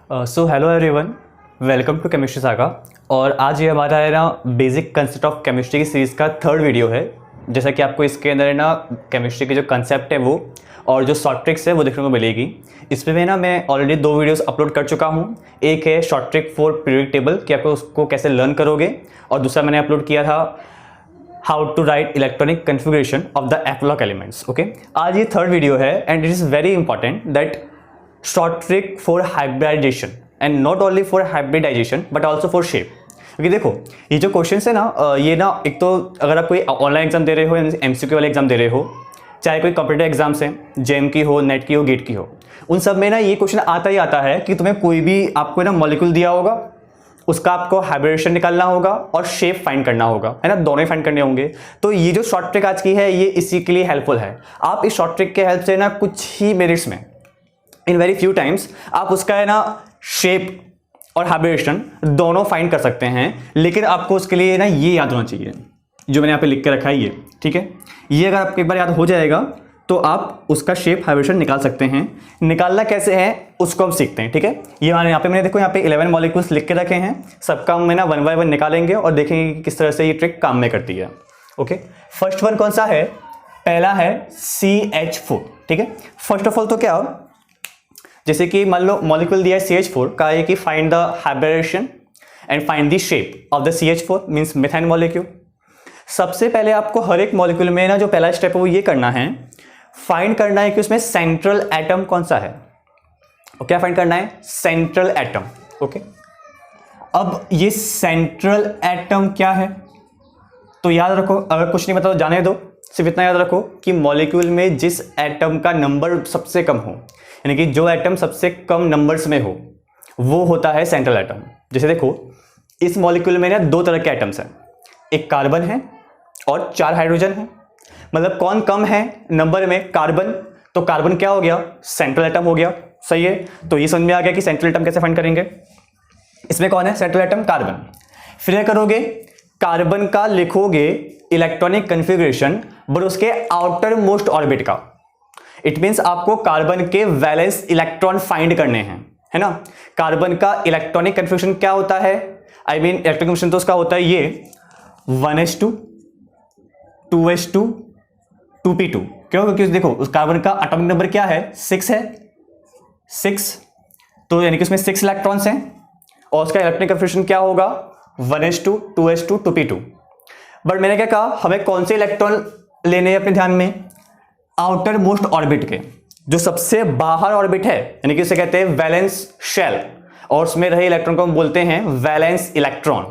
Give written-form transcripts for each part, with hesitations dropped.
So hello everyone, welcome to chemistry saga. और आज ये हमारा है ना बेसिक कंसेप्ट ऑफ केमिस्ट्री की सीरीज़ का थर्ड वीडियो है। जैसा कि आपको इसके अंदर है ना केमिस्ट्री के जो कंसेप्ट है वो और जो शॉर्ट ट्रिक्स है वो देखने को मिलेगी। इसमें ना मैं ऑलरेडी 2 वीडियोस अपलोड कर चुका हूँ। एक है short trick for periodic table कि आपको उसको कैसे लर्न करोगे, और दूसरा मैंने अपलोड किया था how to write electronic configuration of the एटलॉक एलिमेंट्स। ओके, आज ये थर्ड वीडियो है and it is very important that short trick for hybridisation and not only for hybridisation but also for shape. क्योंकि देखो ये जो क्वेश्चन है ना ये ना एक तो अगर आप कोई ऑनलाइन एग्जाम दे रहे हो या MCQ वाले एग्जाम दे रहे हो, चाहे कोई कंप्यूटर एग्जाम्स हैं, जेम की हो, नेट की हो, गेट की हो, उन सब में ना ये क्वेश्चन आता ही आता है कि तुम्हें कोई भी आपको ना मॉलिक्यूल दिया होगा, उसका आपको हाइब्रिडेशन निकालना होगा और शेप फाइंड करना होगा, है ना, दोनों ही फाइंड करने होंगे। तो ये जो शॉर्ट ट्रिक आज की है ये इसी के लिए हेल्पफुल है। आप इस शॉर्ट ट्रिक के हेल्प से ना कुछ ही मिनट्स में इन वेरी फ्यू टाइम्स आप उसका है ना शेप और हाइब्रिडेशन दोनों फाइंड कर सकते हैं। लेकिन आपको उसके लिए ना ये याद होना चाहिए जो मैंने यहाँ पे लिख के रखा है ये, ठीक है। ये अगर आपको एक बार याद हो जाएगा तो आप उसका शेप हाइब्रिडेशन निकाल सकते हैं। निकालना कैसे है उसको हम सीखते हैं, ठीक है। ये यहाँ पे मैंने देखो यहाँ पे 11 मॉलिक्यूल्स लिख के रखे हैं, सबका हम ना 1 बाय 1 निकालेंगे और देखेंगे कि किस तरह से ये ट्रिक काम में करती है। ओके, फर्स्ट वन कौन सा है? पहला है CH4, ठीक है। फर्स्ट ऑफ ऑल तो क्या हो, जैसे कि मान लो मॉलिक्यूल दिया है CH4 का है कि find the hybridisation and find the shape of the CH4 means methyl molecule. सबसे पहले आपको हर एक मॉलिक्यूल में ना जो पहला स्टेप है वो ये करना है, फाइंड करना है कि उसमें सेंट्रल एटम कौन सा है। और क्या फाइंड करना है? Central atom. ओके, अब ये सेंट्रल एटम क्या है तो याद रखो, अगर कुछ नहीं पता तो जाने दो, सिर्फ इतना याद रखो कि मॉलिक्यूल में जिस एटम का नंबर सबसे कम हो, यानी कि जो एटम सबसे कम नंबर्स में हो, वो होता है सेंट्रल एटम। जैसे देखो इस मॉलिक्यूल में ना 2 तरह के एटम्स हैं, एक कार्बन है और 4 हाइड्रोजन है। मतलब कौन कम है नंबर में? कार्बन। तो कार्बन क्या हो गया? सेंट्रल एटम हो गया, सही है। तो ये समझ में आ गया कि सेंट्रल एटम कैसे फाइंड करेंगे। इसमें कौन है सेंट्रल एटम? कार्बन। फिर क्या करोगे, कार्बन का लिखोगे इलेक्ट्रॉनिक कन्फिगरेशन बट उसके आउटर मोस्ट ऑर्बिट का। इट मींस आपको कार्बन के वैलेंस इलेक्ट्रॉन फाइंड करने हैं, है ना। कार्बन का इलेक्ट्रॉनिक कन्फिगरेशन क्या होता है? आई मीन इलेक्ट्रॉनिक कन्फिगरेशन तो उसका होता है ये 1s2 2s2 2p2। क्यों? क्योंकि देखो उस कार्बन का एटॉमिक नंबर क्या है? 6 है, 6। तो यानी कि उसमें 6 इलेक्ट्रॉन्स हैं और उसका इलेक्ट्रॉनिक कन्फिगरेशन क्या होगा? 1s2 2s2 2p2। बट मैंने क्या कहा, हमें कौन से इलेक्ट्रॉन लेने हैं अपने ध्यान में? आउटर मोस्ट ऑर्बिट के, जो सबसे बाहर ऑर्बिट है, यानी कि उसे कहते हैं वैलेंस शेल, और उसमें रहे इलेक्ट्रॉन को हम बोलते हैं वैलेंस इलेक्ट्रॉन।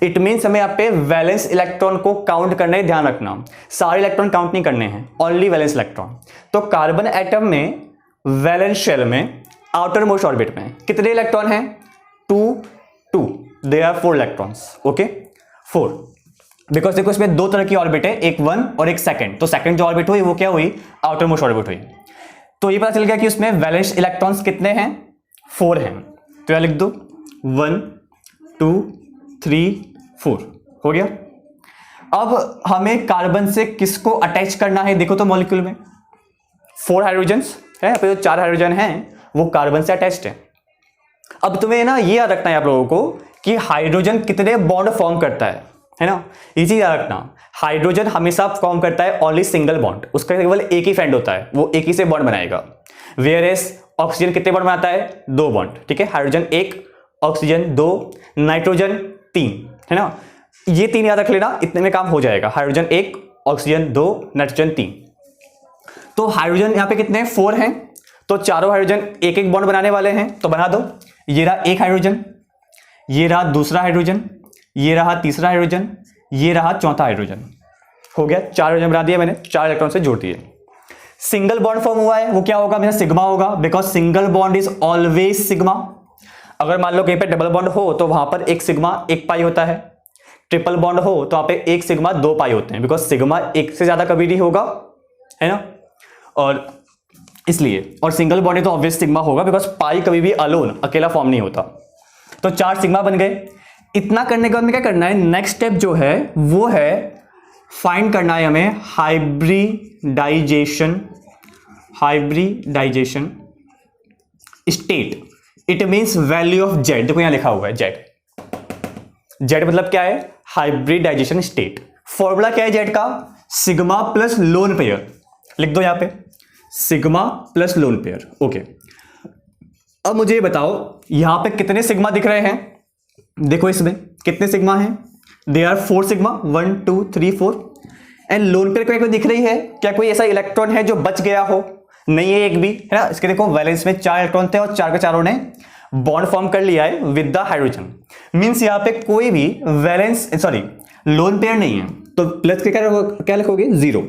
इट मीन्स हमें यहाँ पे वैलेंस इलेक्ट्रॉन को काउंट करना है, ध्यान रखना, सारे इलेक्ट्रॉन काउंट नहीं करने हैं, ओनली वैलेंस इलेक्ट्रॉन। तो कार्बन एटम में वैलेंस शेल में आउटर मोस्ट ऑर्बिट में कितने इलेक्ट्रॉन हैं? 2 there are 4 electrons. Okay, 4, because देखो इसमें 2 तरह की ऑर्बिट है, एक 1 और एक सेकंड। तो सेकंड जो ऑर्बिट हुई वो क्या हुई? आउटर मोस्ट ऑर्बिट हुई। तो ये पता चल गया कि उसमें वैलेंस इलेक्ट्रॉन्स कितने हैं? 4 हैं। तो यहां लिख दो 1 2 3 4, हो गया। अब हमें कार्बन से किसको अटैच करना है? देखो तो मॉलिक्यूल में 4 हाइड्रोजन्स है, यहाँ पे जो 4 हाइड्रोजन हैं वो कार्बन से अटैच्ड है। अब तुम्हें ना ये याद रखना है आप लोगों को कि हाइड्रोजन कितने बॉन्ड फॉर्म करता है ना। ये चीज याद रखना, हाइड्रोजन हमेशा फॉर्म करता है ओनली सिंगल बॉन्ड, उसका केवल एक ही फ्रेंड होता है, वो एक ही से बॉन्ड बनाएगा। वेयर एज ऑक्सीजन कितने बॉन्ड बनाता है? 2 बॉन्ड, ठीक है। हाइड्रोजन 1, ऑक्सीजन 2, नाइट्रोजन 3, है ना। ये 3 याद रख लेना, इतने में काम हो जाएगा। Hydrogen 1, oxygen 2, nitrogen 3। तो हाइड्रोजन यहाँ पे कितने? 4 हैं। तो चारों हाइड्रोजन एक एक बॉन्ड बनाने वाले हैं, तो बना दो। ये रहा एक हाइड्रोजन, ये रहा दूसरा हाइड्रोजन, ये रहा तीसरा हाइड्रोजन, ये रहा चौथा हाइड्रोजन। हो गया, 4 हाइड्रोजन बना दिए मैंने, 4 इलेक्ट्रॉन से जोड़ दिए। सिंगल बॉन्ड फॉर्म हुआ है, वो क्या होगा? मेरा सिग्मा होगा, because single bond is always sigma. अगर मान लो कहीं पे डबल बॉन्ड हो तो वहां पर एक सिग्मा 1 पाई होता है, ट्रिपल बॉन्ड हो तो वहां पे 1 सिग्मा 2 पाई होते हैं, बिकॉज सिग्मा 1 से ज्यादा कभी नहीं होगा, है ना। और इसलिए, और सिंगल बॉन्ड है तो ऑब्वियस सिग्मा होगा, बिकॉज पाई कभी भी अलोन अकेला फॉर्म नहीं होता। तो 4 सिग्मा बन गए। इतना करने के बाद में क्या करना है? नेक्स्ट स्टेप जो है वो है फाइंड करना है हमें hybridization state. It means value of z, देखो यहां लिखा हुआ है जेड, जेड मतलब क्या है, हाइब्रिडाइजेशन स्टेट। फॉर्मूला क्या है जेड का, सिग्मा प्लस लोन पेयर, लिख दो यहां पे sigma plus lone pair. Okay, अब मुझे ये बताओ यहां पे कितने सिग्मा दिख रहे हैं, देखो इसमें कितने सिग्मा हैं, they are 4 sigma, 1 2 3 4। And lone pair कोई दिख रही है क्या, कोई ऐसा इलेक्ट्रॉन है जो बच गया हो, नहीं है एक भी, है ना। इसके देखो वैलेंस में 4 इलेक्ट्रॉन थे और 4 के चारों ने बॉन्ड फॉर्म कर लिया है विद द हाइड्रोजन, मींस यहां पे कोई भी वैलेंस सॉरी लोन पेयर नहीं है, तो प्लस के क्या लिखोगे 0।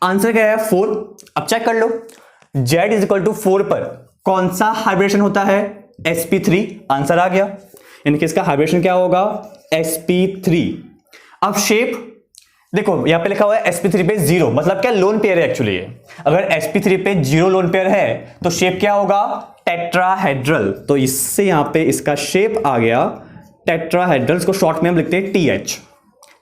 आंसर क्या है 4। अब चेक कर लो Z इज इक्वल टू 4 पर कौन सा हाइब्रिडेशन होता है, sp3, आंसर आ गया। इनके इसका हाइब्रिडेशन क्या होगा, sp3। अब शेप देखो यहां पे लिखा हुआ है sp3 पे 0, मतलब क्या लोन पेयर है एक्चुअली ये। अगर sp3 पे 0 लोन पेयर है तो शेप क्या होगा, टेट्राहेड्रल। तो इससे यहां पे इसका शेप आ गया टेट्राहेड्रल, इसको शॉर्ट में हम लिखते हैं TH,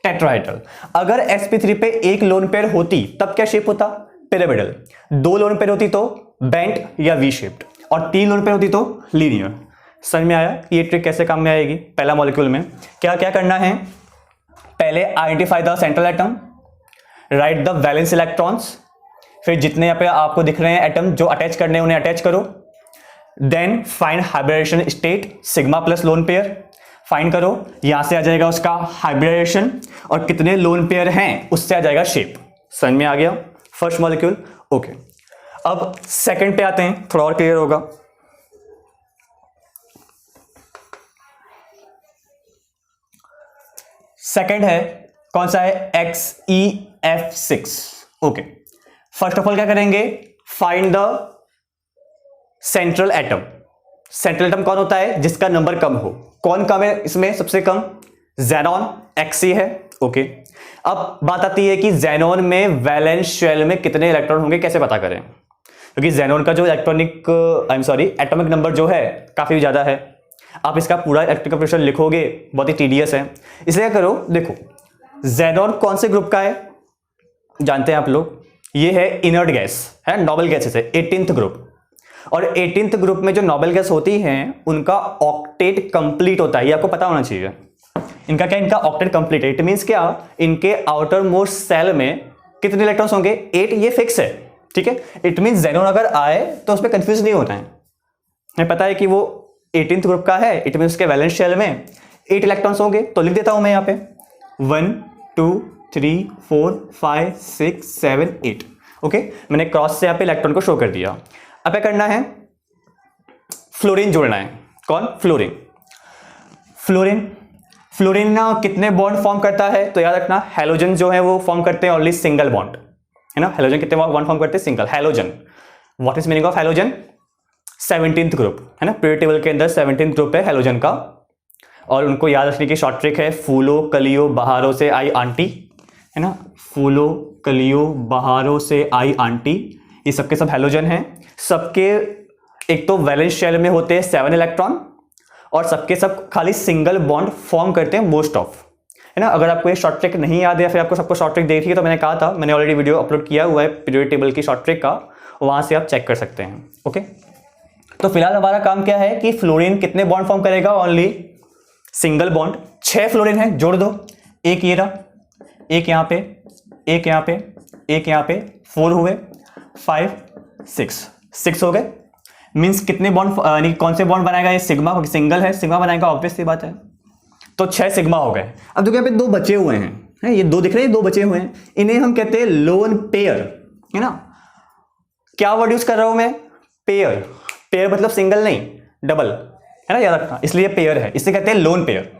टेट्राहेड्रल। अगर sp3 पे एक लोन पेयर होती तब क्या शेप होता, पिरामिडल। 2 लोन पेयर होती तो बेंट या वी शेप्ड, और 3 लोन पेयर होती तो लीनियर। समझ में आया ये ट्रिक कैसे काम में आएगी। पहला मॉलिक्यूल में क्या क्या करना है, पहले identify the central atom, right the valence electrons, फिर जितने यहाँ पे आपको दिख रहे हैं एटम जो अटैच करने हैं उन्हें अटैच करो, then find hybridization state sigma plus lone pair, find करो, यहां से आ जाएगा उसका हाइब्रिडेशन और कितने लोन पेयर हैं उससे आ जाएगा शेप। समझ में आ गया फर्स्ट मॉलिक्यूल। ओके, अब सेकंड पे आते हैं, थोड़ा और क्लियर होगा। सेकंड है कौन सा है, XeF6। Okay, first of all क्या करेंगे, find the central atom. Central atom कौन होता है, जिसका नंबर कम हो। कौन कम है इसमें, सबसे कम ज़ेनॉन, Xe है। ओके, अब बात आती है कि ज़ेनॉन में वैलेंस शेल में कितने इलेक्ट्रॉन होंगे, कैसे पता करें, क्योंकि ज़ेनॉन का जो एटॉमिक नंबर जो है काफी ज्यादा है। आप इसका पूरा इलेक्ट्रिकल प्रेशर लिखोगे बहुत ही टीडियस है, इसलिए क्या करो, देखो ज़ेनॉन कौन से ग्रुप का है जानते हैं आप लोग, ये है इनर्ट गैस, है नोबल गैसेस है, 18th ग्रुप। और 18th ग्रुप में जो नोबल गैस होती हैं उनका ऑक्टेट कंप्लीट होता है, ये आपको पता होना चाहिए। इनका क्या, इनका ऑक्टेट कंप्लीट है। इट मींस क्या, इनके आउटर मोस्ट सेल में कितने इलेक्ट्रॉन्स होंगे, 8, ये फिक्स है, ठीक है। इट मींस ज़ेनॉन अगर आए तो उसमें कंफ्यूज नहीं होता है, हमें पता है कि वो 18th ग्रुप का है, इट मींस उसके वैलेंस शेल में 8 इलेक्ट्रॉन्स होंगे। तो लिख देता हूं मैं यहाँ पे 1 2 3 4 5 6 7 8। ओके, मैंने क्रॉस से यहाँ पे इलेक्ट्रॉन को शो कर दिया। अब क्या करना है, फ्लोरीन जोड़ना है। कौन, फ्लोरीन। फ्लोरीन ना कितने बॉन्ड फॉर्म करता है, तो याद रखना हैलोजन जो है वो फॉर्म करते हैं ओनली सिंगल बॉन्ड, है ना। हैलोजन कितने बॉन्ड फॉर्म करते हैं, single. Halogen, what is meaning of halogen, 17th group, है ना। पीरियड टेबल के अंदर 17th ग्रुप है हैलोजन का, और उनको याद रखने की शॉर्ट ट्रिक है, फूलो कलियो बहारों से आई आंटी, है ना। फूलो कलियो बहारों से आई आंटी, ये सबके सब हैलोजन हैं। सबके एक तो वैलेंस शेल में होते हैं 7 इलेक्ट्रॉन, और सबके सब खाली सिंगल बॉन्ड फॉर्म करते हैं मोस्ट ऑफ, है ना। अगर आपको ये शॉर्ट ट्रिक नहीं याद है या फिर आपको सबको शॉर्ट ट्रिक देखी है, तो मैंने कहा था, मैंने ऑलरेडी वीडियो अपलोड किया हुआ है पीरियड टेबल की शॉर्ट ट्रिक का, वहां से आप चेक कर सकते हैं। ओके, तो फिलहाल हमारा काम क्या है कि फ्लोरीन कितने बॉन्ड फॉर्म करेगा, ओनली सिंगल बॉन्ड। 6 फ्लोरीन है, जोड़ दो, एक ये रहा, एक यहाँ पे, एक यहाँ पे, एक यहाँ पे, 4 हुए, 5 6 हो गए। मींस कितने बॉन्ड, कौन से बॉन्ड बनाएगा ये, सिग्मा, सिंगल है, सिग्मा बनाएगा, ऑब्वियस सी बात है। तो 6 सिग्मा हो गए। अब देखो यहाँ पे 2 बचे हुए हैं, ये 2 दिख रहे हैं, 2 बचे हुए हैं, इन्हें हम कहते हैं लोन पेयर, है ना। क्या वर्ड यूज कर रहा हूं मैं, पेयर। पेयर मतलब सिंगल नहीं, डबल, है ना, याद रखना, इसलिए पेयर है, इसे कहते हैं लोन पेयर।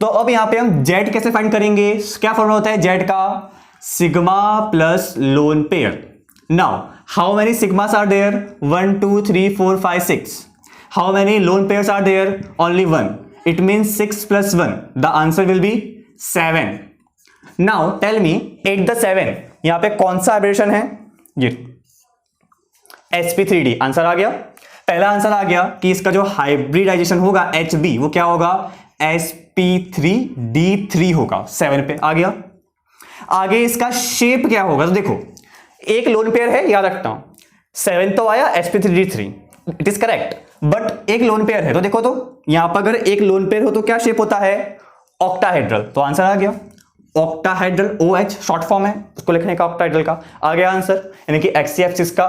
तो अब यहां पे हम जेड कैसे फाइंड करेंगे, क्या फॉर्मूला होता है जेड का, sigma plus lone pair. Now how many sigmas are there, 1 2 3 4 5 6। How many lone pairs are there, only 1। It means 6 + 1, the answer will be 7। Now tell me at the 7, यहां पे कौन सा hybridisation है, ये sp3d, answer आ गया। पहला answer आ गया कि इसका जो हाइब्रिडाइजेशन होगा HB, वो क्या होगा, sp3d3 होगा, 7 पे आ गया। आगे इसका शेप क्या होगा, तो देखो एक लोन पेयर है, याद रखता हूं, 7 तो आया, sp3d3, it is correct. But एक लोन पेयर है, तो देखो तो यहां पर अगर एक लोन पेयर हो तो क्या शेप होता है, ऑक्टाहेड्रल। तो आंसर आ गया ऑक्टाहेड्रल, OH शॉर्ट फॉर्म है उसको लिखने का, ऑक्टाहेड्रल का आ गया आंसर। यानी कि HCF6 का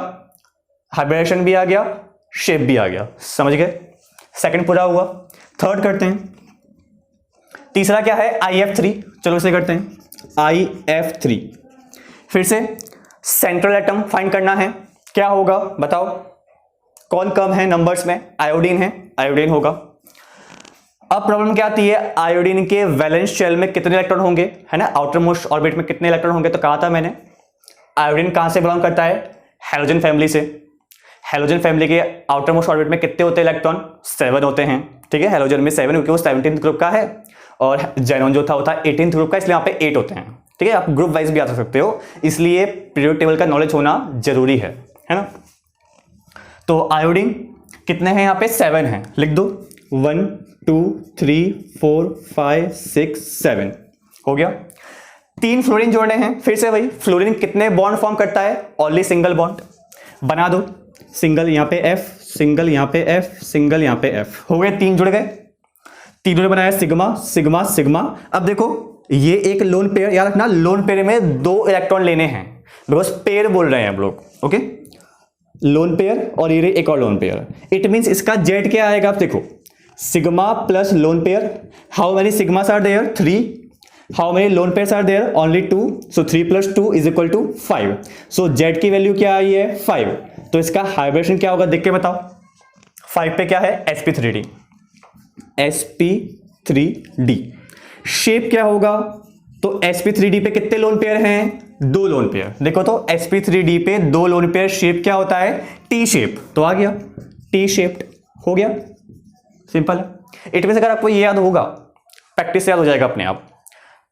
हाइब्रिडेशन भी आ गया, शेप भी आ गया, समझ गए। सेकंड पूरा हुआ। थर्ड करते हैं, तीसरा क्या है, IF3। चलो इसे करते हैं IF3। फिर से सेंट्रल एटम फाइंड करना है, क्या होगा बताओ, कौन कम है नंबर्स में, आयोडीन है, आयोडीन होगा। अब प्रॉब्लम क्या आती है, आयोडीन के वैलेंस शेल में कितने इलेक्ट्रॉन होंगे, है ना, आउटर मोस्ट ऑर्बिट में कितने इलेक्ट्रॉन होंगे। तो कहा था मैंने आयोडीन कहां से बिलोंग करता है, हैलोजन फैमिली से। हैलोजन फैमिली के आउटर मोस्ट ऑर्बिट में कितने होते हैं इलेक्ट्रॉन, 7 होते हैं, ठीक है। हैलोजन में 7 क्योंकि वो 17th ग्रुप का है, और जेनॉन जो था वो था 18th ग्रुप का, इसलिए यहाँ पे 8 होते हैं, ठीक है। आप ग्रुप वाइज भी आ सकते हो, इसलिए पीरियोडिक टेबल का नॉलेज होना जरूरी है ना। तो आयोडीन कितने हैं यहाँ पे, 7 हैं, लिख दो 1 2 3 4 5 6 7 हो गया। 3 फ्लोरीन जोड़ने हैं, फिर से वही, फ्लोरीन कितने बॉन्ड फॉर्म करता है, ओनली सिंगल बॉन्ड बना दो, सिंगल यहाँ पे F, सिंगल यहाँ पे F, सिंगल यहाँ पे F, हो गए 3 जुड़ गए। तीनों ने बनाया सिग्मा सिग्मा सिग्मा। अब देखो ये एक लोन पेयर, याद रखना लोन पेयर में 2 इलेक्ट्रॉन लेने हैं, बिकॉज पेयर बोल रहे हैं हम लोग, ओके। लोन पेयर और ये एक और लोन पेयर, इट मींस इसका जेड क्या आएगा, आप देखो sigma plus lone pair, how many sigmas are there, 3, how many lone pairs are there, only 2, so 3 + 2 = 5, so Z की वैल्यू क्या आई है 5। तो इसका हाइब्रिडेशन क्या होगा देख के बताओ, 5 पे क्या है, sp3d, sp3d। शेप क्या होगा, तो sp3d पे कितने लोन पेयर हैं, 2 लोन पेयर। देखो तो sp3d पे 2 लोन पेयर, शेप क्या होता है, टी शेप, तो आ गया टी शेप्ड, हो गया, सिंपल है। इट मींस अगर आपको ये याद होगा, प्रैक्टिस से याद हो जाएगा अपने आप।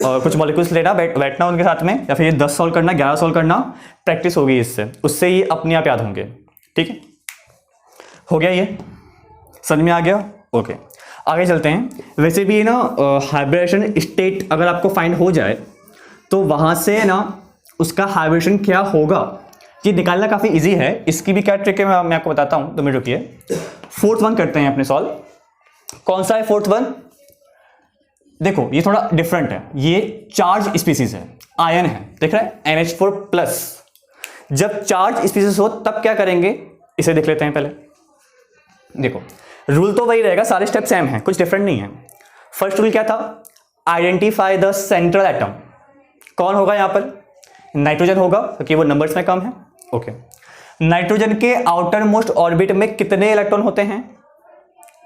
और कुछ मॉलिक्यूल्स लेना, बैठना उनके साथ में, या फिर ये 10 सॉल्व करना, 11 सॉल्व करना, प्रैक्टिस होगी इससे, उससे ये अपने आप याद होंगे, ठीक है। हो गया, ये समझ में आ गया, ओके। आगे चलते हैं। वैसे भी ना हाइब्रिडेशन स्टेट अगर आपको फाइंड हो जाए तो वहां से ना उसका हाइब्रिडेशन क्या होगा ये निकालना काफी इजी है। इसकी भी क्या ट्रिक है मैं आपको बताता हूं, 2 मिनट रुकिए। 4th वन करते हैं अपने सॉल्व। कौन सा है 4th वन, देखो ये थोड़ा डिफरेंट है, ये चार्ज स्पीसीज है, आयन है, देख रहा है NH4+। जब चार्ज स्पीसीज हो तब क्या करेंगे, इसे देख लेते हैं पहले। देखो रूल तो वही रहेगा, सारे स्टेप सेम हैं, कुछ डिफरेंट नहीं है। फर्स्ट रूल क्या था, आइडेंटिफाई द सेंट्रल एटम। कौन होगा यहां पर, नाइट्रोजन होगा क्योंकि वो नंबर्स में कम है, ओके। नाइट्रोजन के आउटर मोस्ट ऑर्बिट में कितने इलेक्ट्रॉन होते हैं,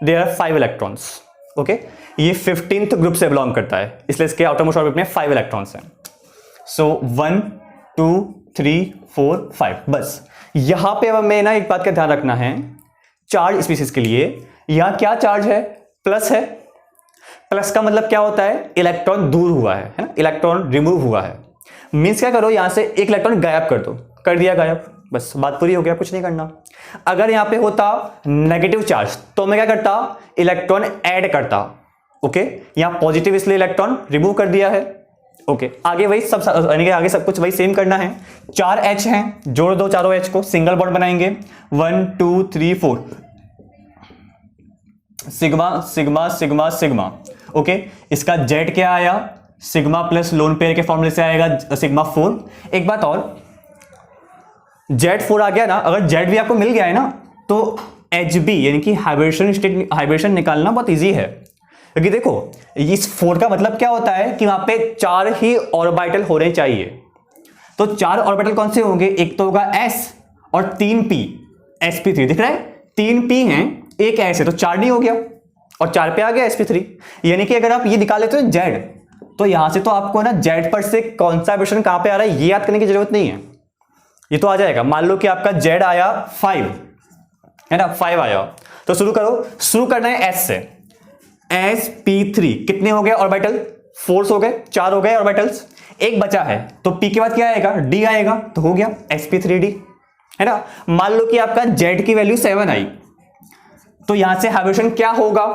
देयर आर 5 इलेक्ट्रॉन्स, ओके। ये 15th ग्रुप से बिलोंग करता है, इसलिए इसके आउटर मोस्ट ऑर्बिट में 5 इलेक्ट्रॉन्स हैं। सो 1 2 3 4 5, बस। यहां पे अब हमें ना एक बात का ध्यान रखना है, चार्ज स्पीसीज के लिए यहां क्या चार्ज है, प्लस है। प्लस का मतलब क्या होता है, इलेक्ट्रॉन दूर हुआ है ना, इलेक्ट्रॉन रिमूव हुआ है। मींस क्या करो, यहां से एक इलेक्ट्रॉन गायब कर दो, कर दिया गायब, बस बात पूरी हो गया, कुछ नहीं करना। अगर यहां पे होता नेगेटिव चार्ज तो मैं क्या करता, इलेक्ट्रॉन ऐड करता, ओके। यहां पॉजिटिव इसलिए इलेक्ट्रॉन रिमूव कर दिया है, ओके। आगे वही सब, यानी कि आगे सब कुछ वही सेम करना है। 4 H हैं, जोड़ दो चारों H को, सिंगल बॉन्ड बनाएंगे, 1 2 3 4, sigma sigma sigma sigma, okay. इसका जेड क्या आया, सिग्मा प्लस लोन पेयर के फॉर्मूले से आएगा सिग्मा 4। एक बात और, जेड 4 आ गया ना, अगर जेड भी आपको मिल गया है ना तो HB यानी कि हाइब्रिडेशन निकालना बहुत इजी है। क्योंकि देखो इस 4 का मतलब क्या होता है कि वहां पे 4 ही ऑर्बिटल होने चाहिए। तो 4 ऑर्बिटल कौन से होंगे, एक तो होगा S और 3p, sp3 दिख रहा है, 3p हैं, एक S है, तो 4 नहीं हो गया, और 4 पे आ गया sp3। यानी कि अगर आप ये निकाल लेते हो Z, तो यहां से तो आपको ना Z पर से कौन सा हाइब्रिडेशन कहां पे आ रहा है ये याद करने की जरूरत नहीं है, ये तो आ जाएगा। मान लो कि आपका Z आया 5, है ना, 5 आया, तो शुरू करो, शुरू करना है S से। sp3 कितने हो गए ऑर्बिटल, 4 हो गए, 4 हो गए ऑर्बिटल्स, एक बचा है, तो p के बाद क्या आएगा, d आएगा, तो हो गया sp3d, है ना। मान लो कि आपका Z की वैल्यू 7 आई, तो यहां से हाइब्रिडेशन क्या होगा,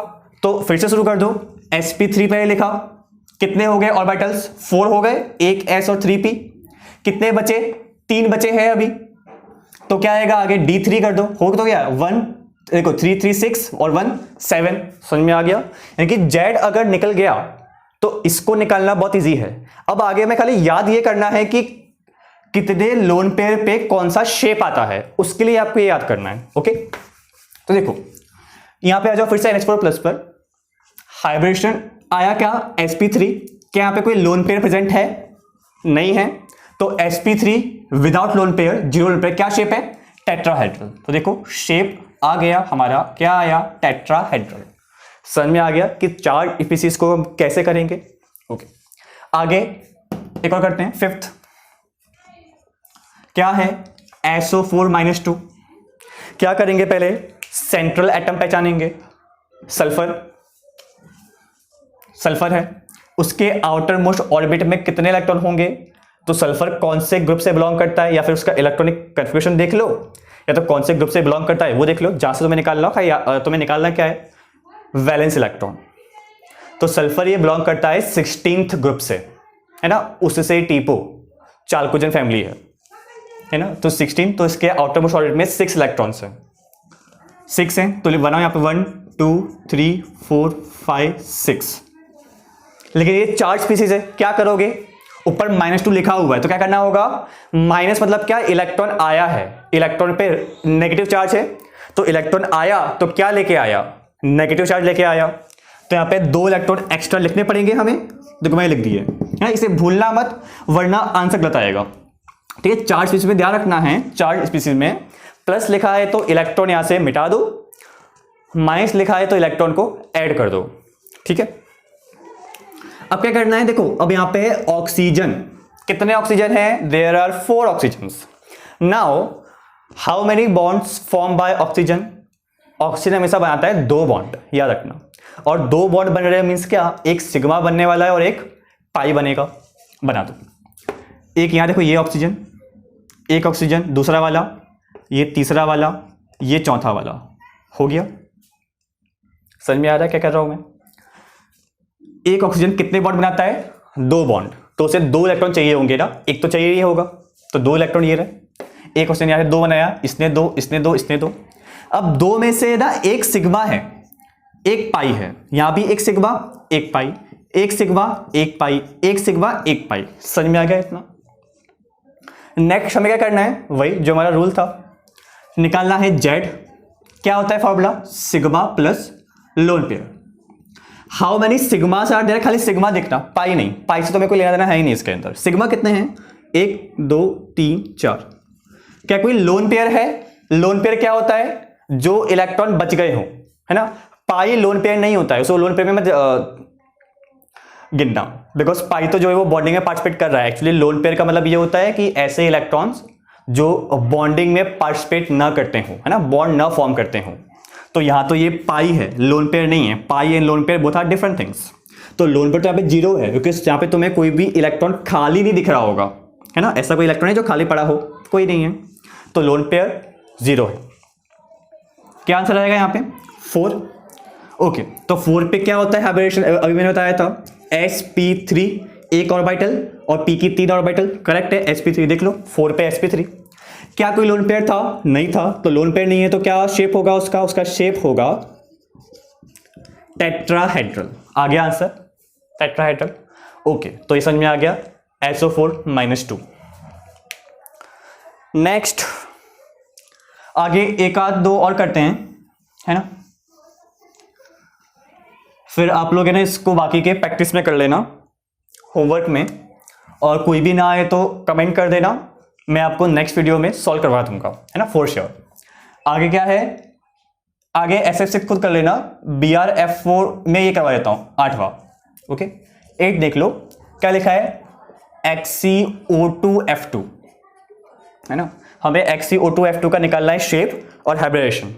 तो फिर से शुरू कर दो, sp3 पहले लिखा, कितने हो गए ऑर्बिटल्स, 4 हो गए, एक S और 3p, कितने बचे, 3 बचे हैं अभी, तो क्या आएगा आगे, d3 कर दो, हो तो गया 1 देखो 3 3 6 और 1 7, समझ में आ गया। यानी कि जेड अगर निकल गया तो इसको निकालना बहुत इजी है। अब आगे में खाली याद ये करना है कि कितने लोन पेयर पे कौन सा शेप आता है, उसके लिए आपको ये याद करना है। ओके, तो देखो यहां पे आ जाओ फिर से NH4+ पर। हाइब्रिडेशन आया क्या, sp3। क्या यहां पे कोई लोन पेयर प्रेजेंट है? नहीं है। तो sp3 without lone pair, zero lone pair, क्या शेप है? टेट्राहेड्रल। तो देखो शेप आ गया हमारा, क्या आया? टेट्राहेड्रल। समझ में आ गया कि 4 स्पीसीज को हम कैसे करेंगे। ओके, आगे एक और करते हैं, 5th क्या है? SO4-2। क्या करेंगे? पहले सेंट्रल एटम पहचानेंगे, सल्फर। सल्फर है, उसके आउटर मोस्ट ऑर्बिट में कितने इलेक्ट्रॉन होंगे? तो सल्फर कौन से ग्रुप से बिलोंग करता है, या फिर उसका इलेक्ट्रॉनिक कन्फिग्रेशन देख लो, या तो कौन से ग्रुप से बिलोंग करता है वो देख लो। जहां से तुम्हें निकालना होगा, तुम्हें निकालना क्या है? Valence electron. तो सल्फर ये बिलोंग करता है 16th ग्रुप से, है ना, उससे टीपो चाल्कोजेन फैमिली है ना। तो 16, तो इसके आउटर मोस्ट ऑर्बिट में 6 इलेक्ट्रॉन्स हैं, 6 हैं। तो बनाओ यहाँ पे 1 2 3 4 5 6। लेकिन ये 4 स्पीसीज है, क्या करोगे? ऊपर -2 लिखा हुआ है, तो क्या करना होगा? माइनस मतलब क्या? इलेक्ट्रॉन आया है, इलेक्ट्रॉन पे नेगेटिव चार्ज है, तो इलेक्ट्रॉन आया तो क्या लेके आया? नेगेटिव चार्ज लेके आया। तो यहाँ पे 2 इलेक्ट्रॉन एक्स्ट्रा लिखने पड़ेंगे हमें। देखो मैंने लिख दिए है, इसे भूलना मत वरना आंसर गलत आएगा। ठीक है, 4 स्पीसीज में ध्यान रखना है। 4 स्पीसीज में प्लस लिखा है तो इलेक्ट्रॉन यहां से मिटा दो, माइनस लिखा है तो इलेक्ट्रॉन को ऐड कर दो। ठीक है, अब क्या करना है? देखो अब यहां पे ऑक्सीजन, कितने ऑक्सीजन है? There are 4 oxygens. Now how many bonds form by oxygen? Oxygen हमेशा बनाता है 2 बॉन्ड, याद रखना। और 2 बॉन्ड बन रहे मीन्स क्या? एक सिग्मा बनने वाला है और एक पाई बनेगा। बना दो। एक यहां देखो, ये ऑक्सीजन, एक ऑक्सीजन, दूसरा वाला, ये तीसरा वाला, ये चौथा वाला। हो गया? समझ में आ रहा है क्या कर रहा हूं मैं? एक ऑक्सीजन कितने बॉन्ड बनाता है? 2 बॉन्ड। तो उसे 2 इलेक्ट्रॉन चाहिए होंगे ना, एक तो चाहिए ही होगा, तो 2 इलेक्ट्रॉन ये रहे। एक ऑक्सीजन यहां से 2 बनाया, इसने 2, इसने 2, इसने 2। अब 2 में से ना एक सिग्मा है, एक पाई है। यहां भी एक सिग्मा, एक पाई, एक सिग्मा, एक पाई, एक सिग्मा, एक पाई। समझ में आ गया इतना? नेक्स्ट हमें क्या करना है? वही जो हमारा रूल था, निकालना है जेड। क्या होता है formula? Sigma plus lone pair. How many sigmas are there? खाली सिग्मा दिखना, पाई नहीं। पाई से तो मेरे को लेना देना है ही नहीं इसके अंदर। सिग्मा कितने हैं? 1 2 3 4। क्या कोई लोन पेयर है? लोन पेयर क्या होता है? जो इलेक्ट्रॉन बच गए हो, है ना। पाई लोन पेयर नहीं होता है, उसको लोन पेयर में मत गिनना, बिकॉज पाई तो जो है वो बॉन्डिंग में पार्टिसिपेट कर रहा है। एक्चुअली लोन पेयर का मतलब ये होता है कि ऐसे इलेक्ट्रॉन्स जो बॉन्डिंग में पार्टिसिपेट ना करते हो, है ना, बॉन्ड ना फॉर्म करते हो। तो यहां तो ये पाई है, लोन पेयर नहीं है। Pi and lone pair both are different things. तो लोन पेयर तो यहाँ पे 0 है, क्योंकि यहाँ पे तुम्हें कोई भी इलेक्ट्रॉन खाली नहीं दिख रहा होगा, है ना। ऐसा कोई इलेक्ट्रॉन है जो खाली पड़ा हो? कोई नहीं है। तो लोन पेयर 0 है। क्या आंसर आएगा यहाँ पे? 4। ओके, तो 4 पे क्या होता है हाइब्रिडेशन? अभी मैंने बताया था sp3 एक ऑर्बिटल और p की 3 ऑर्बिटल। करेक्ट है, sp3 देख लो, 4 पे sp3। क्या कोई लोन पेयर था? नहीं था। तो लोन पेयर नहीं है तो क्या शेप होगा उसका? उसका शेप होगा टेट्राहेड्रल। आ गया आंसर, टेट्राहेड्रल। ओके, तो ये समझ में आ गया, SO4-2। नेक्स्ट आगे एक आध 2 और करते हैं, है ना। फिर आप लोग है ना इसको बाकी के प्रैक्टिस में कर लेना, होमवर्क में। और कोई भी ना आए तो कमेंट कर देना, मैं आपको नेक्स्ट वीडियो में सॉल्व करवा दूंगा, है ना, फॉर श्योर। आगे क्या है? आगे SF6 खुद कर लेना, BrF4 में ये करवा देता हूं, 8वां। ओके, 8 देख लो, क्या लिखा है? XeO2F2, है ना। हमें XeO2F2 का निकालना है शेप और हाइब्रिडेशन।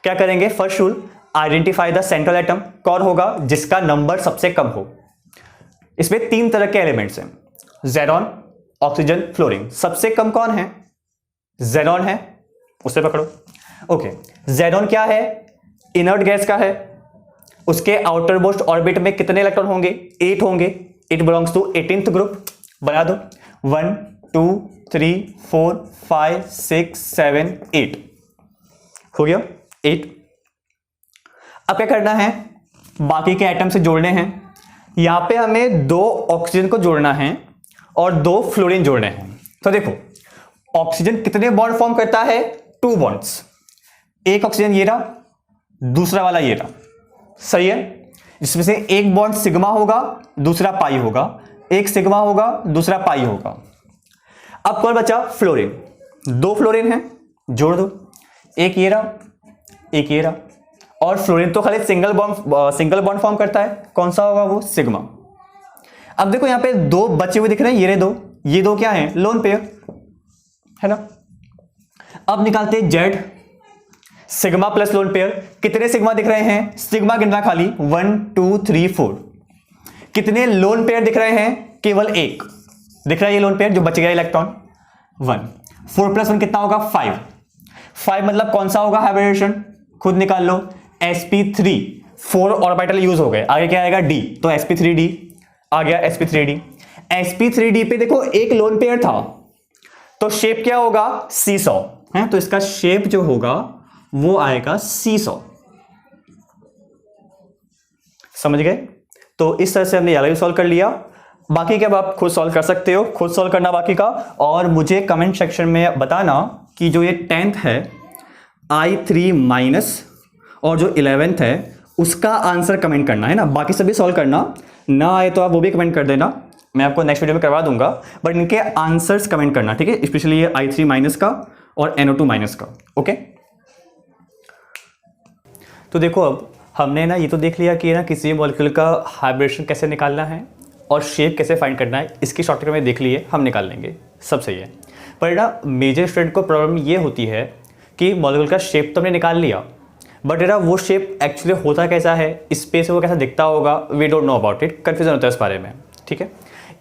क्या करेंगे? First rule, identify the central atom. कौन होगा? जिसका नंबर सबसे कम हो। इसमें 3 तरह के एलिमेंट्स हैं, ज़ेरॉन, ऑक्सीजन, फ्लोरीन। सबसे कम कौन है? ज़ेरॉन है, उसे पकड़ो। ओके, ज़ेरॉन क्या है? इनर्ट गैस का है। उसके आउटर मोस्ट ऑर्बिट में कितने इलेक्ट्रॉन होंगे? 8 होंगे। It belongs to 18th group. बना दो, 1 2 3 4 5 6 7 8 हो गया, 8। अब क्या करना है, बाकी के एटम से जोड़ने हैं। यहां पे हमें 2 ऑक्सीजन को जोड़ना है और 2 फ्लोरीन जोड़ने हैं। तो देखो ऑक्सीजन कितने बॉन्ड फॉर्म करता है, 2 बॉन्ड्स। एक ऑक्सीजन ये रहा, दूसरा वाला ये रहा, सही है। जिसमें से एक बॉन्ड सिग्मा होगा, दूसरा पाई होगा, एक सिग्मा होगा, दूसरा पाई होगा। अब कौन बचा, फ्लोरीन। 2 फ्लोरीन है, जोड़ दो, एक ये रहा, एक ये रहा। और फ्लोरीन तो खाली सिंगल बॉन्ड फॉर्म करता है, कौन सा होगा वो, सिग्मा। अब देखो यहां पे 2 बचे हुए दिख रहे हैं, ये दो क्या है, लोन पेयर है ना। अब निकालते हैं Z, sigma plus lone pair. कितने सिग्मा दिख रहे हैं, सिग्मा गिनना खाली, 1 2 3 4। कितने लोन पेयर दिख रहे हैं, केवल एक दिख रहा है, ये लोन पेयर जो बच गया इलेक्ट्रॉन, 1। 4 + 1 कितना होगा, 5 मतलब कौन सा होगा हाइब्रिडेशन, खुद निकाल लो, sp3। 4 ऑर्बिटल यूज हो गए, आगे क्या आएगा, d, तो sp3d आ गया, sp3d। sp3d पे देखो एक लोन पेयर था, तो शेप क्या होगा, सीसॉ है, तो इसका शेप जो होगा वो आएगा सीसॉ। समझ गए। तो इस तरह से हमने ये वाला भी सॉल्व कर लिया। बाकी क्या आप खुद सॉल्व कर सकते हो, खुद सॉल्व करना बाकी का। और मुझे कमेंट सेक्शन में बताना कि जो ये 10th है I3 माइनस और जो 11th है उसका आंसर कमेंट करना है ना। बाकी सभी सॉल्व करना, ना आए तो आप वो भी कमेंट कर देना, मैं आपको नेक्स्ट वीडियो में करवा दूंगा। बट इनके आंसर्स कमेंट करना, ठीक है, स्पेशली ये I3 माइनस का और NO2 माइनस का। ओके, तो देखो अब हमने ना ये तो देख लिया कि ना किसी मॉलिक्यूल का हाइब्रिडेशन कैसे निकालना है और शेप कैसे फाइंड करना है, इसकी शॉर्टकट में देख लिए, हम निकाल लेंगे, सब सही है। पर ना मेजर स्टूडेंट को प्रॉब्लम ये होती है कि मॉलिक्यूल का शेप तो हमने निकाल लिया, बट ना वो शेप एक्चुअली होता कैसा है, स्पेस में वो कैसा दिखता होगा, we don't know about it, confusion होता है इस बारे में, ठीक है।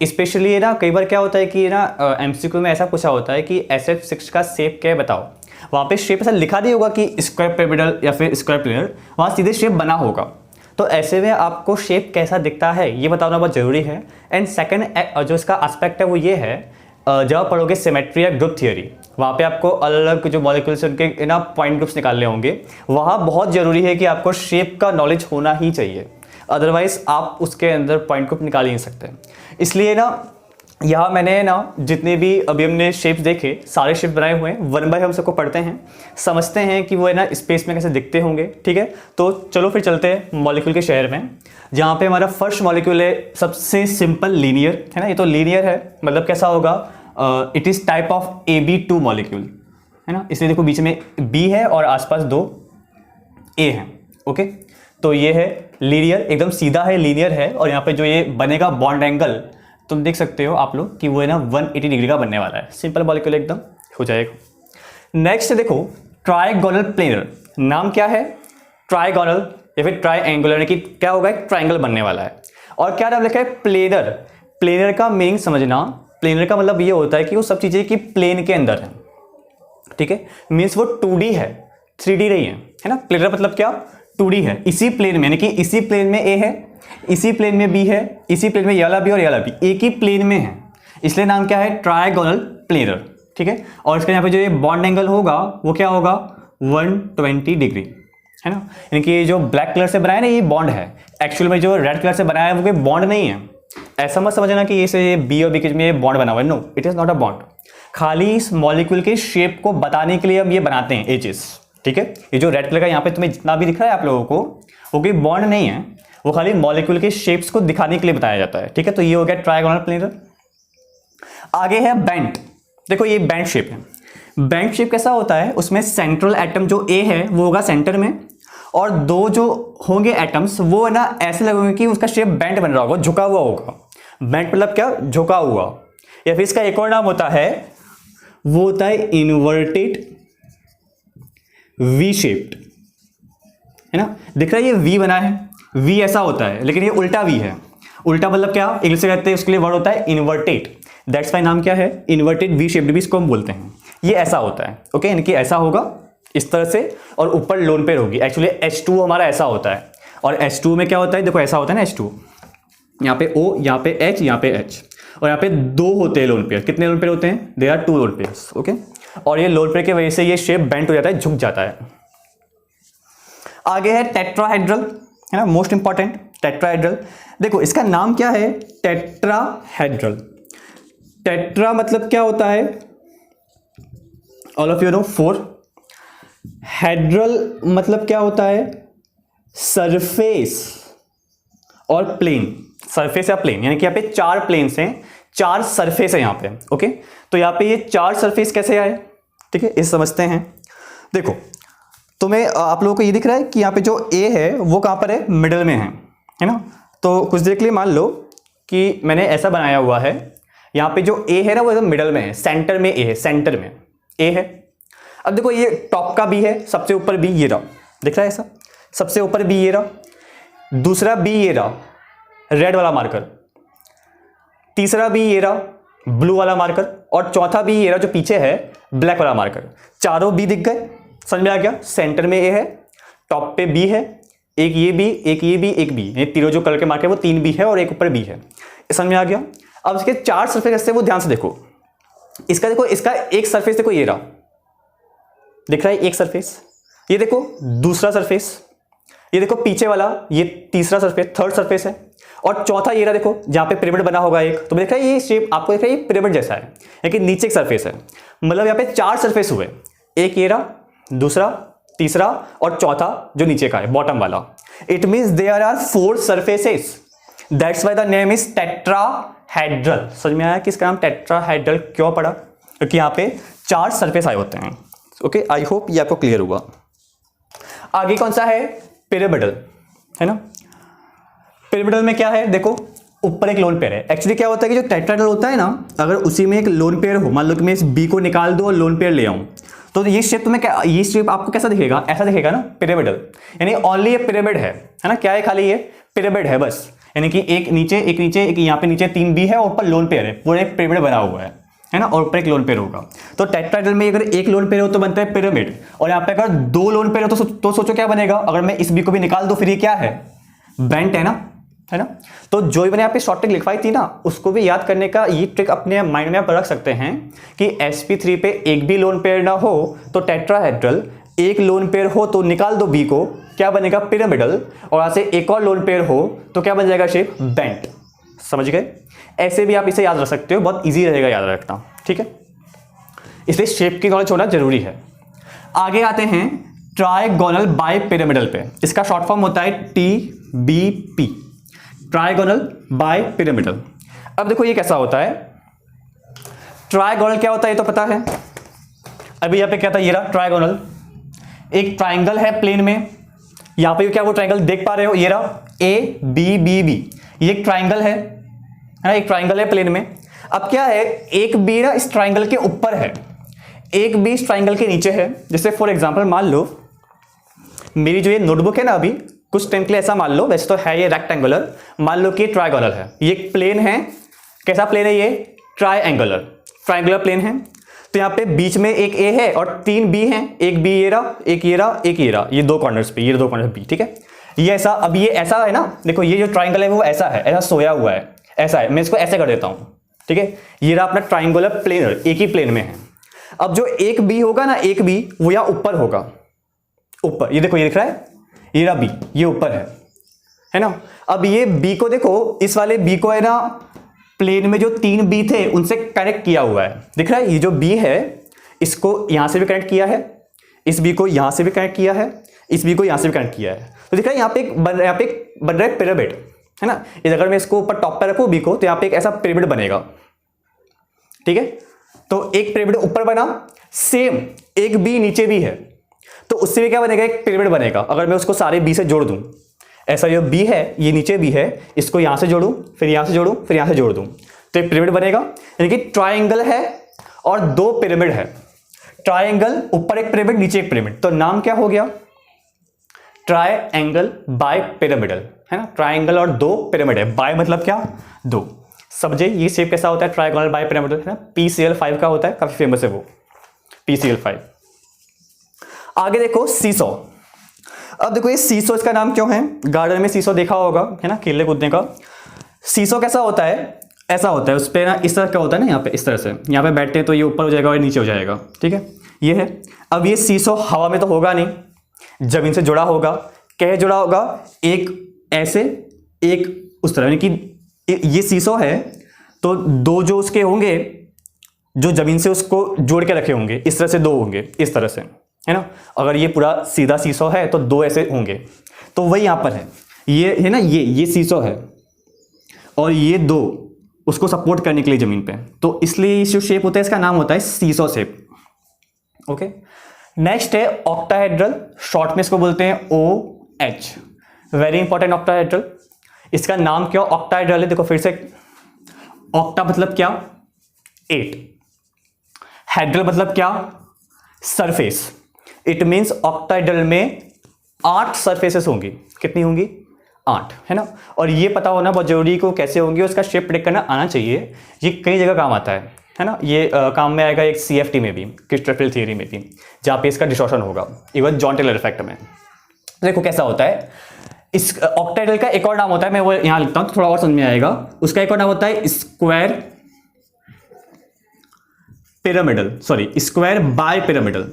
स्पेशली ना कई बार क्या होता है कि ना MCQ में ऐसा पूछा होता है कि SF6 का शेप क्या है बताओ, वहाँ पे शेप ऐसा लिखा नहीं होगा कि स्क्वायर पिरामिडल या फिर स्क्वायर प्लेनर, वहाँ सीधे शेप बना होगा। तो ऐसे में आपको शेप कैसा दिखता है ये बताना बहुत ज़रूरी है। एंड सेकंड जो इसका एस्पेक्ट है वो ये है, जब आप पढ़ोगे सिमेट्री या ग्रुप थियोरी, वहाँ पे आपको अलग अलग जो मॉलिक्यूल्स उनके ना पॉइंट ग्रुप्स निकालने होंगे, वहाँ बहुत ज़रूरी है कि आपको शेप का नॉलेज होना ही चाहिए, अदरवाइज आप उसके अंदर पॉइंट ग्रुप निकाल ही नहीं सकते। इसलिए ना यहाँ मैंने ना जितने भी अभी हमने शेप्स देखे, सारे शेप बनाए हुए हैं, 1 बाय हम सबको पढ़ते हैं, समझते हैं कि वो है ना स्पेस में कैसे दिखते होंगे, ठीक है। तो चलो फिर चलते हैं मॉलिक्यूल के शहर में, जहाँ पे हमारा फर्स्ट मॉलिक्यूल है सबसे सिंपल लीनियर, है ना। ये तो लीनियर है, मतलब कैसा होगा, it is type of AB2 molecule, है ना। इसलिए देखो बीच में B है और आसपास 2 A हैं, ओके। तो ये है लीनियर, एकदम सीधा है, लीनियर है। और यहाँ पे जो ये बनेगा बॉन्ड एंगल, तुम देख सकते हो आप लोग कि वो है ना 180 डिग्री का बनने वाला है, सिंपल मॉलिक्यूल एकदम हो जाएगा। नेक्स्ट देखो ट्राइगोनल प्लेनर, नाम क्या है, ट्राइगोनल या फिर ट्राइएंगुलर, कि क्या होगा, एक ट्राइंगल बनने वाला है। और क्या नाम लिखा है, प्लेनर। प्लेनर का मीनिंग समझना, प्लेनर का मतलब ये होता है कि वो सब चीज़ें कि प्लेन के अंदर है, ठीक है। मीन्स वो 2D है, 3D नहीं है ना। प्लेनर मतलब क्या, 2D है, इसी प्लेन में, यानी कि इसी प्लेन में A है, इसी प्लेन में B है, इसी प्लेन में ये वाला B और ये वाला B एक ही प्लेन में है, इसलिए नाम क्या है, ट्राइगोनल प्लेनर, ठीक है। और इसके यहाँ पे जो ये बॉन्ड एंगल होगा वो क्या होगा, 120 डिग्री, है ना। यानी कि ये जो ब्लैक कलर से बनाया ना ये बॉन्ड है, एक्चुअल में जो रेड कलर से बनाया है वो कोई बॉन्ड नहीं है। ऐसा मत समझना कि ये B और B के बीच में ये बॉन्ड बना हुआ है, no, it is not a bond. खाली इस मॉलिक्यूल के शेप को बताने के लिए हम ये बनाते हैं एजेस, ठीक है। ये जो रेड कलर का यहाँ पे तुम्हें जितना भी दिख रहा है आप लोगों को, वो कोई बॉन्ड नहीं है, वो खाली मॉलिक्यूल के शेप्स को दिखाने के लिए बताया जाता है, ठीक है। तो ये हो गया ट्राइगोनल प्लेनर। आगे है बेंट, देखो ये बेंट शेप है। बेंट शेप कैसा होता है, उसमें सेंट्रल एटम जो A है वो होगा सेंटर में, और 2 जो होंगे एटम्स वो है ना ऐसे लगेंगे कि उसका शेप बेंट बन रहा होगा, झुका हुआ होगा। बेंट मतलब क्या, झुका हुआ। या फिर इसका एक और नाम होता है, वो होता है इन्वर्टेड V शेप्ड, है ना। दिख रहा है ये V बना है, V ऐसा होता है, लेकिन ये उल्टा V है। उल्टा मतलब क्या, इंग्लिश से कहते हैं, उसके लिए वर्ड होता है इन्वर्टेड, दैट्स वाई नाम क्या है, इन्वर्टेड V शेप्ड भी इसको हम बोलते हैं। ये ऐसा होता है, ओके, यानी कि ऐसा होगा इस तरह से, और ऊपर लोन पेयर होगी। एक्चुअली H2 हमारा ऐसा होता है, और H2 में क्या होता है, देखो ऐसा होता है ना H2, यहाँ पे O, यहाँ पे H, यहाँ पे H, और यहाँ पे 2 होते हैं लोन पेयर। कितने लोन पेयर होते हैं, there are 2 lone pairs, okay. और ये लोन पेयर की वजह से ये शेप बेंट हो जाता है, झुक जाता है। आगे है टेट्राहेड्रल, है ना, मोस्ट इंपॉर्टेंट टेट्राहेड्रल। देखो इसका नाम क्या है, टेट्राहेड्रल। टेट्रा मतलब क्या होता है, ऑल ऑफ यू नो, 4। हेड्रल मतलब क्या होता है, सरफेस और प्लेन, सरफेस या प्लेन, यानी कि यहाँ पे 4 प्लेन्स हैं, 4 सरफेस है यहाँ पे। ओके, तो यहाँ पे ये 4 सरफेस कैसे आए, ठीक है, इस समझते हैं। देखो तुम्हें आप लोगों को ये दिख रहा है कि यहाँ पे जो ए है वो कहाँ पर है, मिडल में है ना। तो कुछ देर के लिए मान लो कि मैंने ऐसा बनाया हुआ है, यहाँ पे जो ए है ना वो एकदम मिडल में है, सेंटर में ए है, सेंटर में ए है। अब देखो ये टॉप का बी है, सबसे ऊपर बी ये रहा, दिख रहा है ऐसा, सबसे ऊपर बी ये रहा, दूसरा बी ये रहा रेड वाला मार्कर, तीसरा बी ये रहा ब्लू वाला मार्कर, और चौथा बी ये रहा जो पीछे है ब्लैक वाला मार्कर। चारों बी दिख गए, समझ में आ गया। सेंटर में ए है, टॉप पे बी है, एक ये बी, एक ये बी, एक बी, ये तीनों जो कलर के मार्कर वो 3 बी है और एक ऊपर बी है, समझ में आ गया। अब इसके 4 सरफेस कैसे वो ध्यान से देखो। इसका देखो, इसका एक सरफेस देखो ये रहा, दिख रहा है एक सरफेस, ये देखो दूसरा सरफेस, ये देखो पीछे वाला ये तीसरा सरफेस, थर्ड सरफेस है, और चौथा ये रहा देखो जहां पे पिरामिड बना होगा एक, तो देख रहा है ये शेप आपको दिख रहा है ये पिरामिड जैसा है, लेकिन नीचे एक सरफेस है, मतलब यहाँ पे 4 सरफेस हुए, एक ये रहा, दूसरा, तीसरा और चौथा जो नीचे का है बॉटम वाला। It means there are 4 surfaces, that's why the name is tetrahedral. समझ में आया कि इसका नाम टेट्राहेड्रल क्यों पड़ा, क्योंकि यहाँ पे 4 सरफेस आए होते हैं। ओके, आई होप ये आपको क्लियर हुआ। आगे कौन सा है, पिरामिडल, है ना। पिरामिडल में क्या है, देखो ऊपर एक लोन पेयर है। एक्चुअली क्या होता है कि जो टेट्राहेड्रल होता है ना, अगर उसी में एक लोन पेयर हो, मान लो कि मैं इस बी को निकाल दूं और लोन पेयर ले आऊं, तो ये शेप तुम्हें क्या, ये शेप आपको कैसा दिखेगा, ऐसा दिखेगा ना, पिरामिडल, यानी ओनली ये पिरामिड है ना, क्या है, खाली ये पिरामिड है बस, यानी कि एक नीचे एक यहाँ पे नीचे 3 बी है और ऊपर लोन पेयर है, पूरा एक पिरामिड बना हुआ है ना, और ऊपर एक लोन पेयर होगा। तो टेट्राहेड्रल में अगर एक लोन पेयर हो तो बनता है पिरामिड, और यहाँ पे अगर 2 लोन पेयर हो तो सोचो क्या बनेगा, अगर मैं इस बी को भी निकाल दूं फिर ये क्या है, बेंट है ना। तो जो भी मैंने यहाँ पे शॉर्ट ट्रिक लिखवाई थी ना, उसको भी याद करने का ये ट्रिक अपने माइंड में आप रख सकते हैं कि sp3 पे एक भी लोन पेयर ना हो तो टेट्राहेड्रल, एक लोन पेयर हो तो निकाल दो बी को, क्या बनेगा, पिरामिडल, और यहाँ से एक और लोन पेयर हो तो क्या बन जाएगा शेप, बेंट। समझ गए, ऐसे भी आप इसे याद रख सकते हो, बहुत इजी रहेगा याद रखना, ठीक है। इसलिए शेप की नॉलेज होना जरूरी है। आगे आते हैं ट्राइगोनल बाय पिरामिडल पे, इसका शॉर्ट फॉर्म होता है TBP, ट्राइगोनल बाय पिरामिडल। अब देखो ये कैसा होता है, ट्राइगोनल क्या होता है ये तो पता है, अभी यहाँ पे क्या था, ये रहा ट्राइगोनल, एक ट्राइंगल है प्लेन में, यहाँ पे क्या वो ट्राइंगल देख पा रहे हो, ये रहा ABBB, ये एक ट्राइंगल है ना, एक ट्राइंगल है प्लेन में। अब क्या है, एक बी ना इस ट्राइंगल के ऊपर है, एक बी इस ट्राइंगल के नीचे है। जैसे फॉर एग्जांपल मान लो मेरी जो ये नोटबुक है ना, अभी कुछ टाइम के लिए ऐसा मान लो, वैसे तो है ये रेक्टेंगुलर, मान लो कि ट्राइगोनल है, ये एक प्लेन है, कैसा प्लेन है ये, ट्राइंगुलर प्लेन है। तो यहाँ पे बीच में एक ए है और 3 बी हैं, एक बी ये रहा, एक ये रहा, एक ये रहा, ये 2 कॉर्नर्स पे, ये 2 कॉर्नर बी, ठीक है। ये ऐसा, अब ये ऐसा है ना, देखो ये जो ट्राइंगल है वो ऐसा है, ऐसा सोया हुआ है, ऐसा है, मैं इसको ऐसे कर देता हूँ, ठीक है। ये रहा अपना ट्राइंगुलर प्लेनर, एक ही प्लेन में है। अब जो एक बी होगा ना, एक बी वो यहाँ ऊपर होगा, ऊपर, ये देखो ये दिख रहा है, ये रहा बी, ये ऊपर है ना। अब ये बी को देखो, इस वाले बी को है ना प्लेन में जो 3 बी थे उनसे कनेक्ट किया हुआ है, दिख रहा है। ये जो बी है इसको यहां से भी कनेक्ट किया है, इस बी को यहां से भी कनेक्ट किया है, इस बी को यहां से भी कनेक्ट किया है। तो दिख रहा है यहाँ पे एक बन रहा है पिरामिड, है ना। इस अगर मैं इसको ऊपर टॉप पर रखूं बी को, तो यहाँ पे एक ऐसा पिरामिड बनेगा, ठीक है। तो एक पिरामिड ऊपर बना, सेम एक बी नीचे भी है, तो उससे भी क्या बनेगा, एक पिरामिड बनेगा। अगर मैं उसको सारे बी से जोड़ दूं, ऐसा ये बी है, ये नीचे बी है, इसको यहां से जोड़ूं, फिर यहां से जोड़ूं, फिर यहां से जोड़ दूं, तो एक पिरामिड बनेगा। यानी कि ट्राइंगल है और 2 पिरामिड है, ट्राइंगल ऊपर एक पिरामिड नीचे एक पिरामिड, तो नाम क्या हो गया, ट्राइंगल बाय पिरामिडल, है ना। ट्राइंगल और 2 पिरामिड है, बाय मतलब क्या, 2। समझे ये शेप कैसा होता है, ट्राइगोनल बाय पिरामिडल, है ना। PCL5 का होता है, काफी फेमस है वो PCL5। आगे देखो सीसो। अब देखो ये सीसो, इसका नाम क्यों है, गार्डन में सीसो देखा होगा, है ना, खेलने कूदने का। सीसो कैसा होता है, ऐसा होता है, उस पर ना इस तरह का होता है ना, यहाँ पे इस तरह से, यहाँ पे बैठते हैं तो ये ऊपर हो जाएगा और नीचे हो जाएगा, ठीक है, ये है। अब ये सीसो हवा में तो होगा नहीं, जमीन से जुड़ा होगा, कैसे जुड़ा होगा, एक ऐसे एक उस तरह, यानी कि ये सीसो है तो दो जो उसके होंगे जो जमीन से उसको जोड़ के रखे होंगे, इस तरह से दो होंगे, इस तरह से, है ना। अगर ये पूरा सीधा सीसो है तो दो ऐसे होंगे, तो वही यहां पर है, ये है ना, ये सीसो है और ये दो उसको सपोर्ट करने के लिए जमीन पे, तो इसलिए जो शेप होता है इसका नाम होता है सीसो शेप। ओके, नेक्स्ट है ऑक्टाहेड्रल, शॉर्ट में इसको बोलते हैं OH, वेरी इंपॉर्टेंट ऑक्टाहेड्रल। इसका नाम क्या ऑक्टाहेड्रल है, देखो फिर से, ऑक्टा मतलब क्या 8, हेड्रल मतलब क्या सरफेस, इट मीन्स ऑक्टाहेड्रल में 8 सरफेसेस होंगी, कितनी होंगी 8, है ना। और ये पता होना बहुत जरूरी को कैसे होंगे, उसका शेप प्रेडिक्ट करना आना चाहिए, ये कई जगह काम आता है ना। ये काम में आएगा एक CFT में भी, क्रिस्टोफर फील्ड थ्योरी में भी, जहाँ पे इसका डिस्टॉर्शन होगा, इवन जॉन टेलर इफेक्ट में। देखो कैसा होता है, इस ऑक्टाहेड्रल का एक और नाम होता है, मैं वो यहाँ लिखता हूँ तो थोड़ा और समझ में आएगा, उसका एक और नाम होता है square pyramidal, sorry square by pyramidal.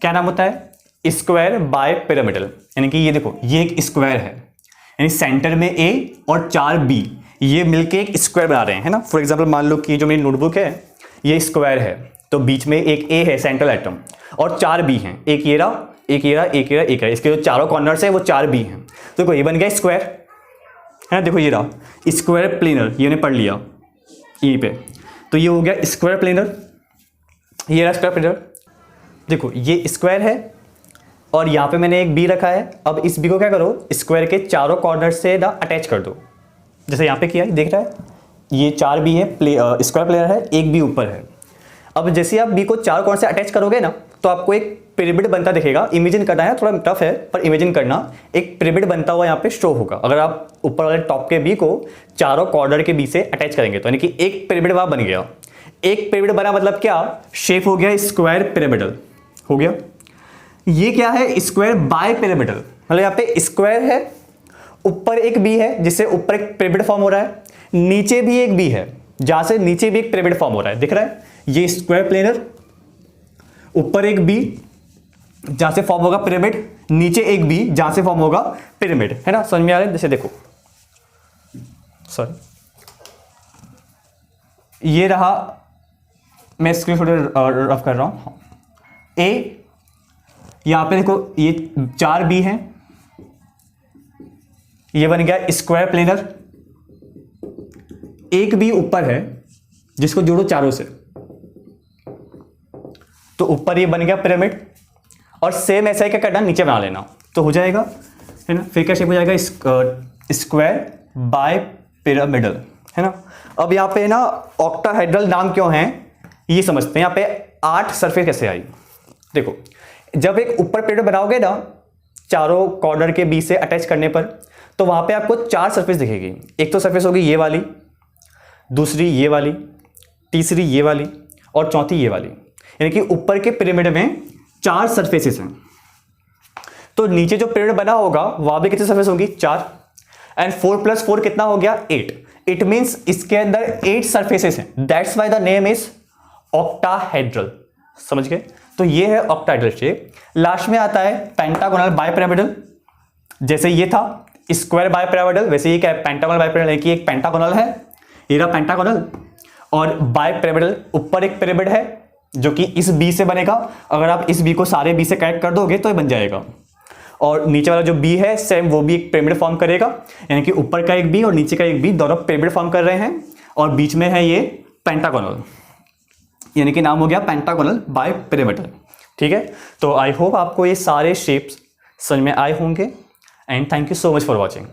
क्या नाम होता है, स्क्वायर बाय पिरामिडल, यानी कि ये देखो ये एक स्क्वायर है, यानी सेंटर में A और 4 B, ये मिलके एक स्क्वायर बना रहे हैं, है ना। फॉर एग्जांपल मान लो कि जो मेरी नोटबुक है ये स्क्वायर है, तो बीच में एक A है सेंट्रल एटम और 4 B हैं, एक ये रहा, एक ये रहा, एक ये रहा, एक है, इसके जो चारों कॉर्नर्स हैं वो 4 B हैं, तो देखो ये बन गया स्क्वायर, है ना। देखो ये रहा स्क्वायर प्लेनर, ये पढ़ लिया यहीं पे, तो ये हो गया स्क्वायर प्लेनर, ये रहा स्क्वायर प्लेनर। देखो ये स्क्वायर है और यहाँ पे मैंने एक बी रखा है, अब इस बी को क्या करो, स्क्वायर के चारों कॉर्नर से ना अटैच कर दो, जैसे यहाँ पे किया है, देख रहा है ये 4 बी है, स्क्वायर प्लेयर है, एक बी ऊपर है। अब जैसे आप बी को चारों कॉर्नर से अटैच करोगे ना, तो आपको एक पिरामिड बनता दिखेगा, इमेजिन करना है, थोड़ा टफ है पर इमेजिन करना, एक पिरामिड बनता हुआ यहाँ पे शो होगा। अगर आप ऊपर वाले टॉप के बी को चारों कॉर्नर के बी से अटैच करेंगे तो यानी कि एक पिरामिड वहाँ बन गया। एक पिरामिड बना मतलब क्या, शेप हो गया स्क्वायर पिरामिडल हो गया। ये क्या है, स्क्वायर बाय पिरामिडल, मतलब यहाँ पे स्क्वायर है, ऊपर एक बी है जिससे ऊपर एक पिरामिड फॉर्म हो रहा है, नीचे भी एक बी है जहां से नीचे भी एक पिरामिड फॉर्म हो रहा है, दिख रहा है, ये स्क्वायर प्लेनर, ऊपर एक बी जहां से फॉर्म होगा पिरामिड, नीचे एक बी जहां से फॉर्म होगा पिरामिड, है ना। समझ में आ रहा है, जैसे देखो, सॉरी ये रहा, मैं स्क्रीन थोड़ा रफ कर रहा हूं, ए यहां पे देखो ये 4 बी हैं, ये बन गया स्क्वायर प्लेनर, एक बी ऊपर है जिसको जोड़ो चारों से, तो ऊपर ये बन गया पिरामिड, और सेम ऐसा ही क्या करना, नीचे बना लेना तो हो जाएगा, है ना। फिर क्या शेप हो जाएगा, स्क्वायर बाय पिरामिडल, है ना। अब यहाँ पे ना ऑक्टाहेड्रल नाम क्यों है ये समझते हैं। यहाँ पे 8 सरफेस कैसे आई, देखो जब एक ऊपर पिरामिड बनाओगे ना चारों कॉर्नर के बीच से अटैच करने पर, तो वहां पे आपको 4 सरफेस दिखेगी। एक तो सरफेस होगी ये वाली, दूसरी ये वाली, तीसरी ये वाली और चौथी ये वाली, यानी कि ऊपर के पिरामिड में 4 सरफेसेस हैं। तो नीचे जो पिरामिड बना होगा वहां भी कितनी सरफेस होंगी, 4, एंड 4 + 4 कितना हो गया, 8। इट मींस इसके अंदर 8 सरफेसेस हैं, that's why the name is octahedral, समझ गए। तो ये है ऑक्टाहेड्रल शेप। लास्ट में आता है पेंटागोनल बायपिरामिडल, जैसे ये था स्क्वायर बायपिरामिडल, वैसे ये क्या है, पेंटागोनल बायपिरामिडल, कि एक पेंटागोनल है, ये रहा पेंटागोनल, और बायपिरामिडल ऊपर एक पिरामिड है जो कि इस बी से बनेगा, अगर आप इस बी को सारे बी से कनेक्ट कर दोगे तो ये बन जाएगा, और नीचे वाला जो बी है सेम वो भी एक पिरामिड फॉर्म करेगा, यानी कि ऊपर का एक बी और नीचे का एक बी दोनों पिरामिड फॉर्म कर रहे हैं, और बीच में है ये पेंटागोनल, यानी कि नाम हो गया पेंटागोनल बायपिरामिडल, ठीक है। तो आई होप आपको ये सारे शेप्स समझ में आए होंगे, and thank you so much for watching.